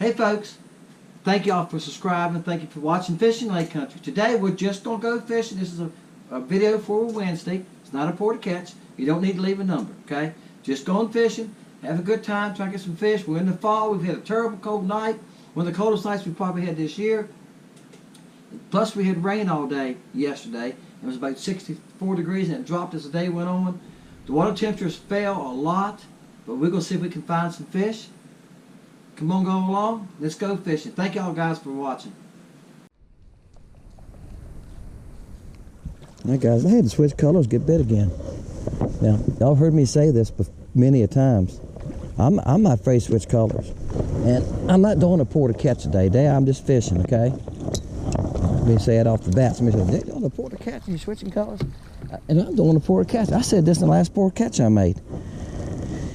Hey folks, thank y'all for subscribing. Thank you for watching Fishing Lake Country. Today we're just going to go fishing. This is a video for Wednesday. It's not a pour to catch. You don't need to leave a number, okay? Just going fishing, have a good time, try to get some fish. We're in the fall. We've had a terrible cold night. One of the coldest nights we've probably had this year. Plus we had rain all day yesterday. It was about 64 degrees and it dropped as the day went on. The water temperatures fell a lot, but we're going to see if we can find some fish. Come on, go along. Let's go fishing. Thank y'all guys for watching. All right, guys, I had to switch colors, get bit again. Now, y'all heard me say this many a times. I'm not afraid to switch colors. And I'm not doing a pour to catch today. I'm just fishing, okay? Let me say it off the bat. Somebody said, "You're doing a pour to catch and you're switching colors?" And I'm doing a pour to catch. I said this in the last pour catch I made.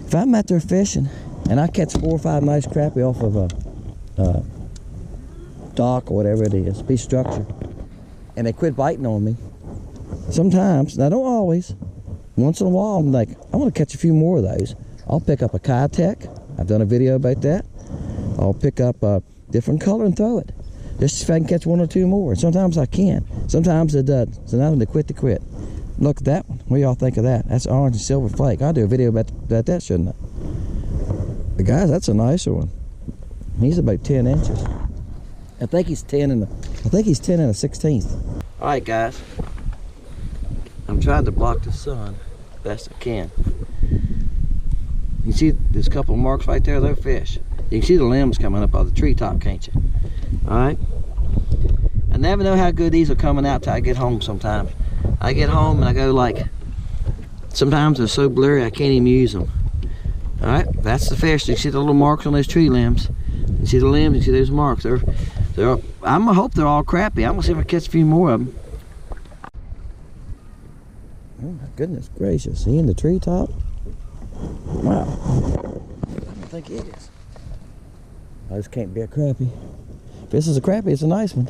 If I'm out there fishing and I catch 4 or 5 nice crappie off of a dock or whatever it is, piece of structure, and they quit biting on me, sometimes, now don't always, once in a while I'm like, I want to catch a few more of those. I'll pick up a Kitech. I've done a video about that. I'll pick up a different color and throw it, just if I can catch 1 or 2 more. Sometimes I can, sometimes it doesn't. So now when they quit, they quit. Look at that one. What do y'all think of that? That's orange and silver flake. I'll do a video about that, shouldn't I? But guys, that's a nicer one. He's about 10 inches. I think he's 10 and a 16th. All right, guys. I'm trying to block the sun best I can. You see there's a couple of marks right there, they're fish. You can see the limbs coming up out of the treetop, can't you? All right. I never know how good these are coming out till I get home sometimes. I get home and I go like, sometimes they're so blurry I can't even use them. All right, that's the fish. You see the little marks on those tree limbs. You see the limbs, you see those marks. I'm gonna hope they're all crappie. I'm gonna see if I catch a few more of them. Oh my goodness gracious, he in the treetop? Wow, I don't think he is. I just can't be a crappie. If this is a crappie, it's a nice one.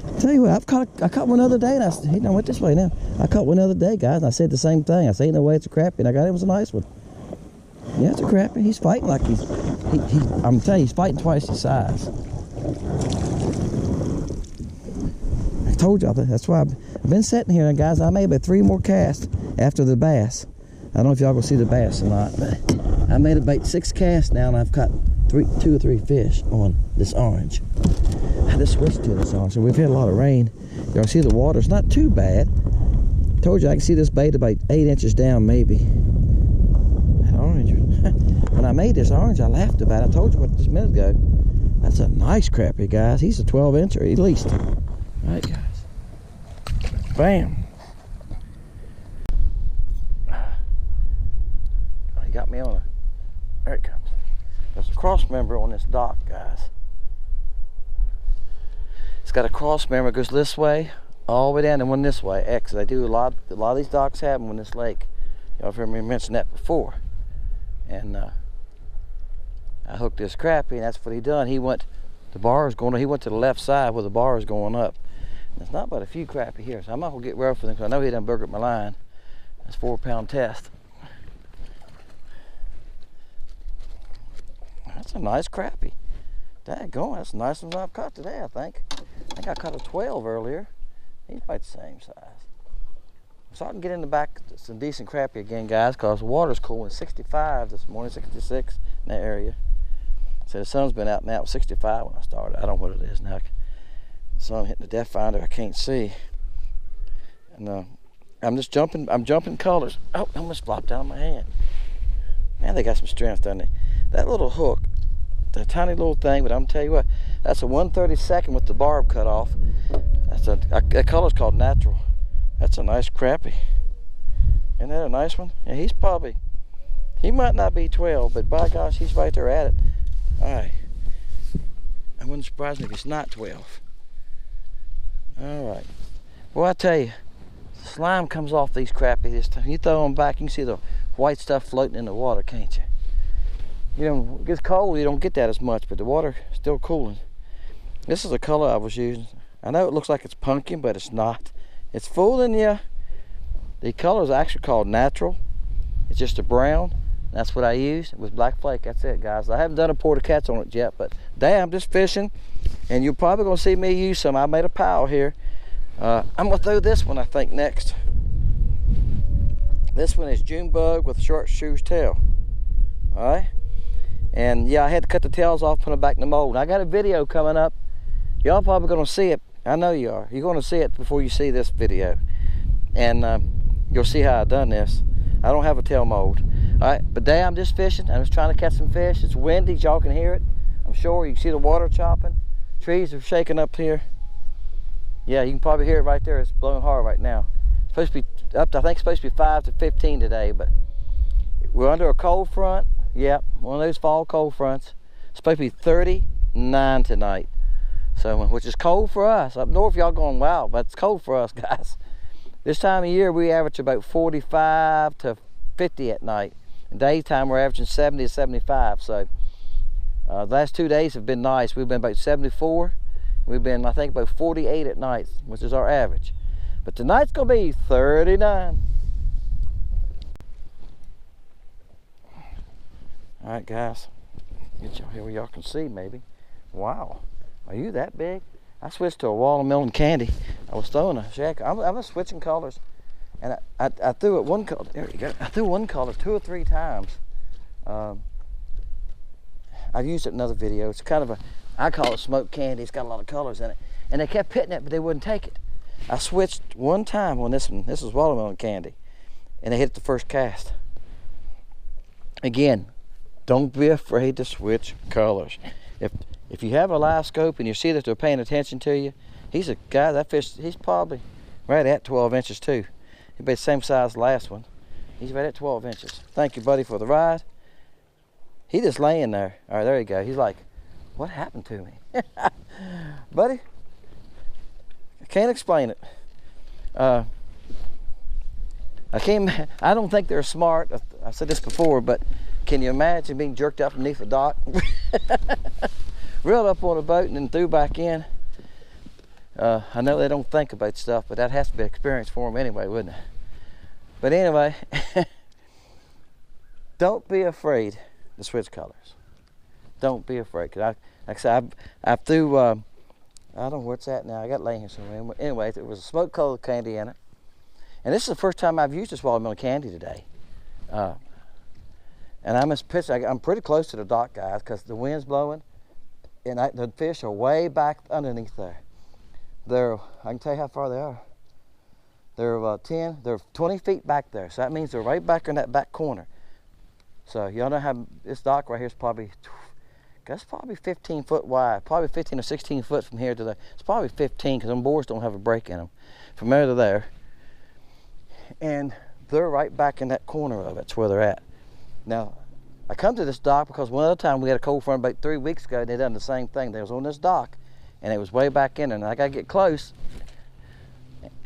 I tell you what, I caught one the other day, and he went this way now. I caught one the other day, guys, and I said the same thing. I said, ain't no way it's a crappie, and I got it was a nice one. Yeah, it's a crappie. He's fighting like I'm telling you, he's fighting twice his size. I told y'all that. That's why I've been sitting here, and guys, I made about 3 more casts after the bass. I don't know if y'all gonna see the bass or not, but I made about 6 casts now, and I've caught 2 or 3 fish on this orange. I just switched to this orange, and we've had a lot of rain. Y'all see the water's not too bad. Told you I can see this bait about 8 inches down, maybe. That orange. When I made this orange, I laughed about it. I told you what just a minute ago. That's a nice crappie, guys. He's a 12-incher at least. All right, guys. Bam. He got me on a. There it comes. There's a cross member on this dock, guys. It's got a cross member that goes this way, all the way down, and one this way. X. They do a lot of these docks have them on this lake. Y'all have heard me mention that before. And I hooked this crappie, and that's what he done. He went to the left side where the bar is going up. And there's not but a few crappie here, so I'm not gonna get rough with him because I know he done burgered my line. That's 4-pound test. That's a nice crappie. Daggone, that's the nicest one I've caught today, I think. I think I caught a 12 earlier. He's about the same size. So I can get in the back some decent crappie again, guys, because the water's cool. It's 65 this morning, 66 in that area. So the sun's been out now. It was 65 when I started. I don't know what it is now. The sun hitting the depth finder, I can't see. And I'm just jumping. I'm jumping colors. Oh, I almost flopped out of my hand. Man, they got some strength, don't they? That little hook, the tiny little thing, but I'm telling you what, that's a 1/32 with the barb cut off. That color's called natural. That's a nice crappie. Isn't that a nice one? Yeah, he might not be 12, but by gosh, he's right there at it. All right. I wouldn't surprise me if it's not 12. All right. Well, I tell you, slime comes off these crappie this time. You throw them back, you can see the white stuff floating in the water, can't you? You know, it gets cold, you don't get that as much, but the water is still cooling. This is the color I was using. I know it looks like it's pumpkin, but it's not. It's fooling you. The color is actually called natural. It's just a brown. That's what I used. It was black flake. That's it, guys. I haven't done a pour to catch on it yet, but today I'm just fishing, and you're probably gonna see me use some. I made a pile here. I'm gonna throw this one, I think, next. This one is June bug with short shoes tail. All right. And yeah, I had to cut the tails off, put them back in the mold. I got a video coming up. Y'all probably gonna see it. I know you are. You're gonna see it before you see this video. And you'll see how I done this. I don't have a tail mold. All right, but today I'm just fishing. I'm just trying to catch some fish. It's windy, y'all can hear it. I'm sure you can see the water chopping. Trees are shaking up here. Yeah, you can probably hear it right there. It's blowing hard right now. It's supposed to be up to, I think it's supposed to be 5 to 15 today, but we're under a cold front. Yep, one of those fall cold fronts. It's supposed to be 39 tonight. So, which is cold for us. Up north, y'all going, wow, but it's cold for us, guys. This time of year, we average about 45 to 50 at night. In daytime, we're averaging 70 to 75. So, the last 2 days have been nice. We've been about 74. We've been, I think, about 48 at night, which is our average. But tonight's going to be 39. All right, guys. Get y'all here where y'all can see, maybe. Wow. Are you that big? I switched to a watermelon candy. I was throwing a shack. I'm switching colors. And I threw it one color. There you go. I threw one color 2 or 3 times. I've used it in another video. It's kind of a, I call it smoked candy. It's got a lot of colors in it. And they kept hitting it, but they wouldn't take it. I switched one time on this one. This is watermelon candy. And they hit it the first cast. Again, don't be afraid to switch colors. If you have a LiveScope and you see that they're paying attention to you, he's a guy, that fish, he's probably right at 12 inches too. He'll be the same size as the last one. He's right at 12 inches. Thank you, buddy, for the ride. He just laying there. All right, there you go. He's like, what happened to me? Buddy, I can't explain it. I don't think they're smart. I've said this before, but can you imagine being jerked up beneath a dock? Reeled up on a boat and then threw back in. I know they don't think about stuff, but that has to be an experience for them anyway, wouldn't it? But anyway, don't be afraid to switch colors. Don't be afraid. Cause like I said, I threw, I don't know where it's at now. I got it laying here somewhere. Anyway, there was a smoked colored candy in it. And this is the first time I've used this watermelon candy today. And I'm pretty close to the dock, guys, because the wind's blowing. And the fish are way back underneath there. I can tell you how far they are. They're 20 feet back there. So that means they're right back in that back corner. So y'all know how this dock right here is probably 15 foot wide, probably 15 or 16 foot from here to there. It's probably 15 because them boards don't have a break in them. From there to there. And they're right back in that corner of it. That's where they're at. Now, I come to this dock because one other time we had a cold front about 3 weeks ago. They done the same thing. They was on this dock, and it was way back in there. And I got to get close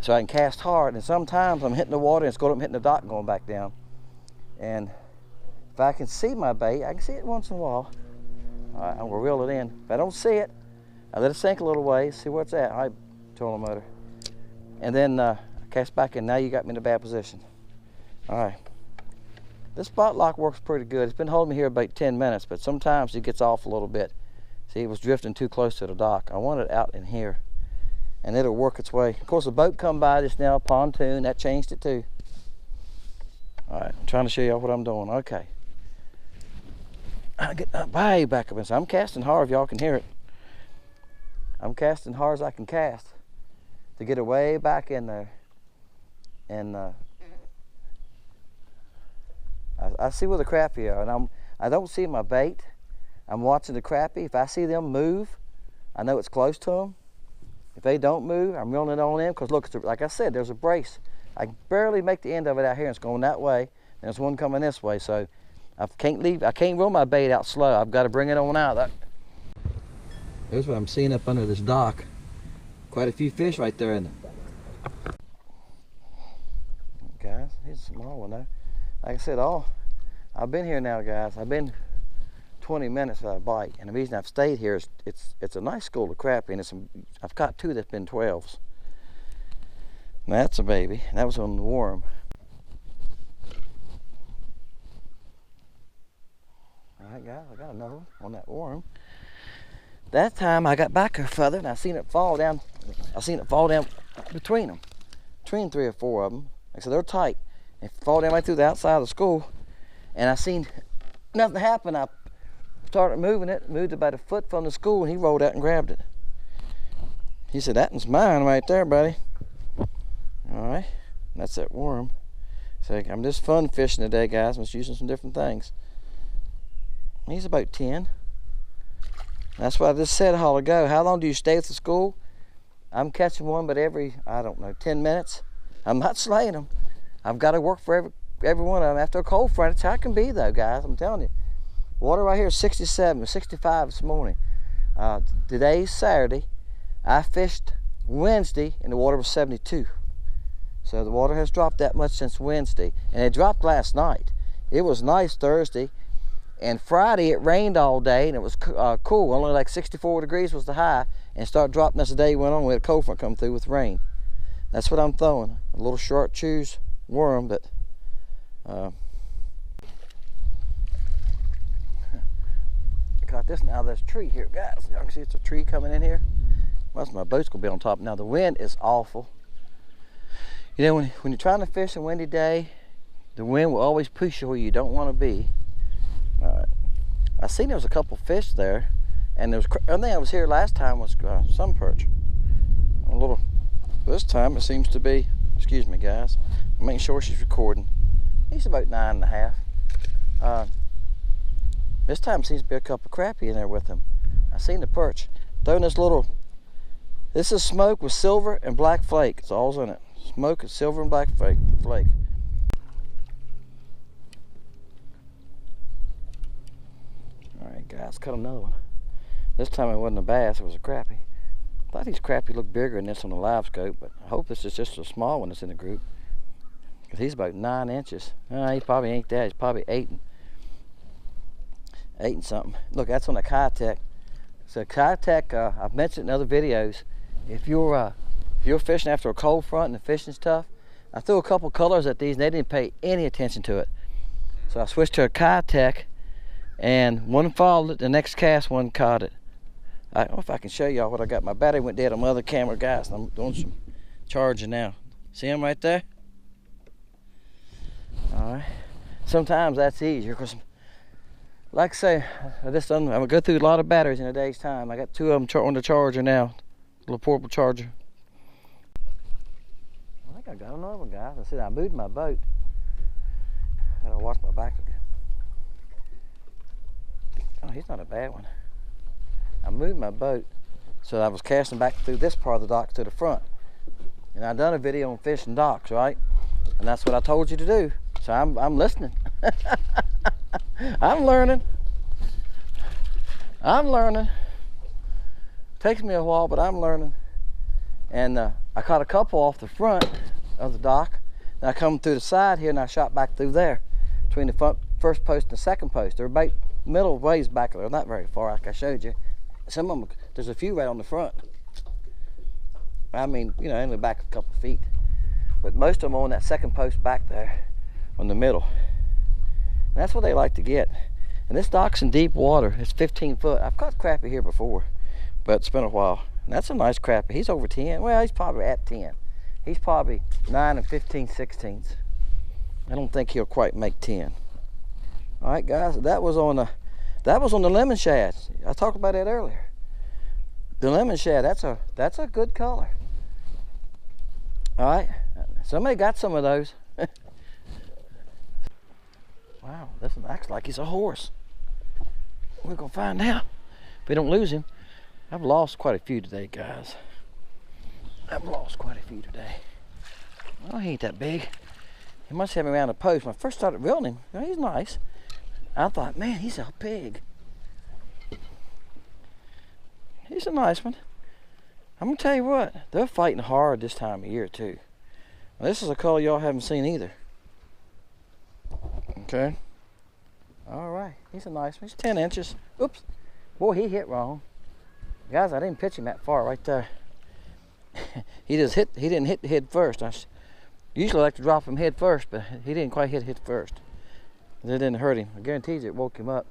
so I can cast hard. And sometimes I'm hitting the water and it's going up and hitting the dock and going back down. And if I can see my bait, I can see it once in a while. All right, I'm going to reel it in. If I don't see it, I let it sink a little ways, see where it's at. All right, trolling motor. And then I cast back in. Now you got me in a bad position. All right. This spot lock works pretty good. It's been holding me here about 10 minutes, but sometimes it gets off a little bit. See, it was drifting too close to the dock. I want it out in here, and it'll work its way. Of course, a boat come by just now, a pontoon, that changed it too. All right, I'm trying to show you what I'm doing. Okay. I get way back up inside. I'm casting hard if y'all can hear it. I'm casting hard as I can cast to get it way back in there. And I see where the crappie are, and I don't see my bait. I'm watching the crappie. If I see them move, I know it's close to them. If they don't move, I'm reeling it on in because look, like I said, there's a brace. I can barely make the end of it out here. It's going that way, and there's one coming this way. So I can't reel my bait out slow. I've got to bring it on out. Here's what I'm seeing up under this dock. Quite a few fish right there in there. Guys, here's a small one though. Like I said, I've been here now, guys. I've been 20 minutes without a bite, and the reason I've stayed here is it's a nice school of crappie, and I've caught 2 that's been 12s. And that's a baby. That was on the worm. guys, I got another one on that worm. That time I got back there further and I seen it fall down. I seen it fall down between them, between 3 or 4 of them. Like I said, they're tight. It fall down right through the outside of the school, and I seen nothing happen. I started moving it, moved about a foot from the school, and he rolled out and grabbed it. He said, "That one's mine right there, buddy." All right, that's that worm. So I'm just fun fishing today, guys. I'm just using some different things. He's about 10. That's what I just said a while ago. How long do you stay at the school? I'm catching one, but every, I don't know, 10 minutes. I'm not slaying them. I've got to work for every one of them. After a cold front, it's how it can be, though, guys. I'm telling you. Water right here is 67, 65 this morning. Today's Saturday. I fished Wednesday, and the water was 72. So the water has dropped that much since Wednesday. And it dropped last night. It was nice Thursday. And Friday it rained all day and it was cool. Only like 64 degrees was the high, and it started dropping as the day went on. We had a cold front come through with rain. That's what I'm throwing. A little chartreuse worm, but caught this now. There's a tree here, guys. Y'all can see it's a tree coming in here. Well, my boat's gonna be on top. Now the wind is awful. You know, when you're trying to fish a windy day, the wind will always push you where you don't want to be. I seen there was a couple fish there, and there was, I think I was here last time was some perch. A little. This time it seems to be. Excuse me, guys. I'm making sure she's recording. He's about 9.5. This time seems to be a couple crappie in there with him. I seen the perch throwing this little. This is smoke with silver and black flake. It's all's in it. Smoke and silver and black flake. Alright guys, cut another one. This time it wasn't a bass, it was a crappie. I thought these crappie looked bigger than this on the LiveScope, but I hope this is just a small one that's in the group. Because he's about 9 inches. He probably ain't that, he's probably 8 and something. Look, that's on the Kitech. So Kitech, I've mentioned in other videos, if you're fishing after a cold front and the fishing's tough, I threw a couple colors at these and they didn't pay any attention to it. So I switched to a Kitech, and one followed it, the next cast one caught it. I don't know if I can show y'all what I got. My battery went dead on my other camera, guys, and I'm doing some charging now. See him right there? Alright. Sometimes that's easier because, like I say, I'm gonna go through a lot of batteries in a day's time. I got 2 of them on the charger now, little portable charger. I think I got another one, guys. I said I moved my boat. I gotta watch my back again. Oh, he's not a bad one. I moved my boat so I was casting back through this part of the dock to the front. And I done a video on fishing docks, right? And that's what I told you to do. So I'm listening. I'm learning. Takes me a while, but I'm learning. And I caught a couple off the front of the dock. And I come through the side here and I shot back through there between the first post and the second post. They're about middle ways back there, not very far like I showed you. Some of them, there's a few right on the front. I mean, you know, only back a couple feet. But most of them are on that second post back there on the middle. And that's what they like to get. And this dock's in deep water. It's 15 foot. I've caught crappie here before, but it's been a while. And that's a nice crappie. He's over 10. Well, he's probably at 10. He's probably 9 and 15/16. I don't think he'll quite make 10. All right, guys, that was on the lemon shad. I talked about that earlier. The lemon shad, that's a good color. All right, somebody got some of those. Wow, this acts like he's a horse. We're gonna find out if we don't lose him. I've lost quite a few today, guys. I've lost quite a few today. Well, he ain't that big. He must have him around the post. When I first started reeling him, you know, he's nice. I thought, man, he's a pig. He's a nice one. I'm gonna tell you what, they're fighting hard this time of year too. Now, this is a color y'all haven't seen either. Okay. All right, he's a nice one. He's 10 inches. Oops. Boy, he hit wrong. Guys, I didn't pitch him that far right there. He didn't hit the head first. I usually like to drop him head first, but he didn't quite hit head first. It didn't hurt him. I guarantee you it woke him up.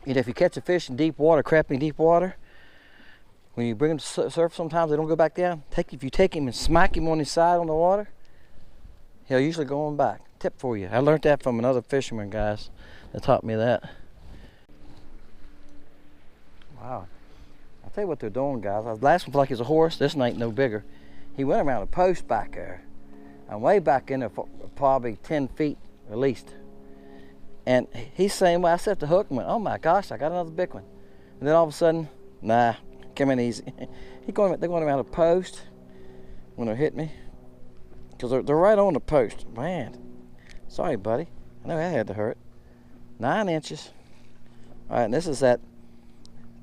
You know, if you catch a fish in deep water, crappie deep water, when you bring him to surf, sometimes they don't go back down. If you take him and smack him on his side on the water, he'll usually go on back. Tip for you. I learned that from another fisherman, guys, that taught me that. Wow. I'll tell you what they're doing, guys. The last one felt like he was a horse. This one ain't no bigger. He went around a post back there. I'm way back in there, probably 10 feet at least. And he's saying, well, I set the hook and went, oh my gosh, I got another big one. And then all of a sudden, nah, come in easy. They're going around a post when they hit me. Because they're right on the post. Man, sorry, buddy. I know that had to hurt. 9 inches. All right, and this is that.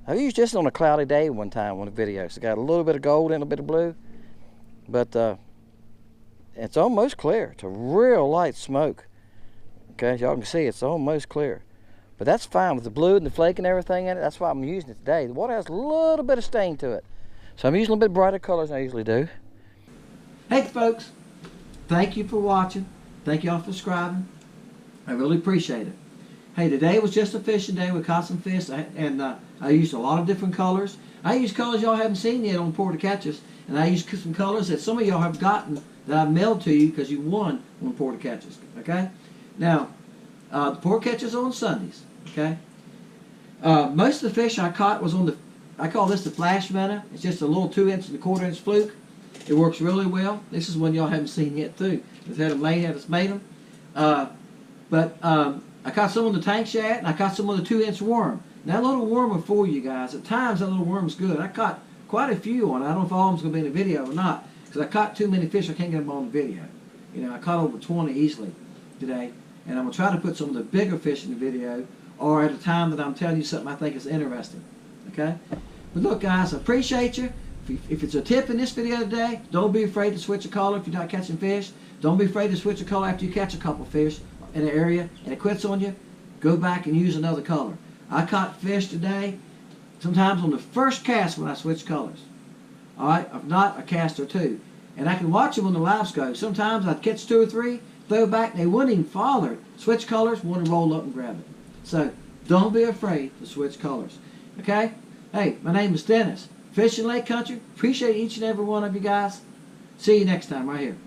I used this on a cloudy day one time on the video. So it got a little bit of gold and a bit of blue. But it's almost clear. It's a real light smoke. Okay, y'all can see it's almost clear. But that's fine with the blue and the flake and everything in it. That's why I'm using it today. The water has a little bit of stain to it. So I'm using a little bit brighter colors than I usually do. Hey folks, thank you for watching. Thank y'all for subscribing. I really appreciate it. Hey, today was just a fishing day. We caught some fish, and I used a lot of different colors. I used colors y'all haven't seen yet on Pour to Catches, and I used some colors that some of y'all have gotten that I've mailed to you because you won on Pour to Catches. Okay? Now, the Pour Catches on Sundays. Okay? Most of the fish I caught was on the, I call this the flash minnow. It's just a little 2 and 1/4 inch fluke. It works really well. This is one y'all haven't seen yet too. We've had them laid, had us made them. I caught some on the tank shad, and I caught some on the 2-inch worm. Now, that little worm will fool you guys. At times, that little worm's good. I caught quite a few on it. I don't know if all of them's going to be in the video or not, because I caught too many fish I can't get them on the video. You know, I caught over 20 easily today, and I'm going to try to put some of the bigger fish in the video, or at a time that I'm telling you something I think is interesting. Okay? But look, guys, I appreciate you. If it's a tip in this video today, don't be afraid to switch a color if you're not catching fish. Don't be afraid to switch a color after you catch a couple fish in an area and it quits on you. Go back and use another color. I caught fish today, sometimes on the first cast when I switch colors. Alright, if not, a cast or two. And I can watch them on the LiveScope. Sometimes I'd catch 2 or 3, throw back, and they wouldn't even follow. Switch colors, want to roll up and grab it. So, don't be afraid to switch colors. Okay? Hey, my name is Dennis. Fishing Lake Country. Appreciate each and every one of you guys. See you next time right here.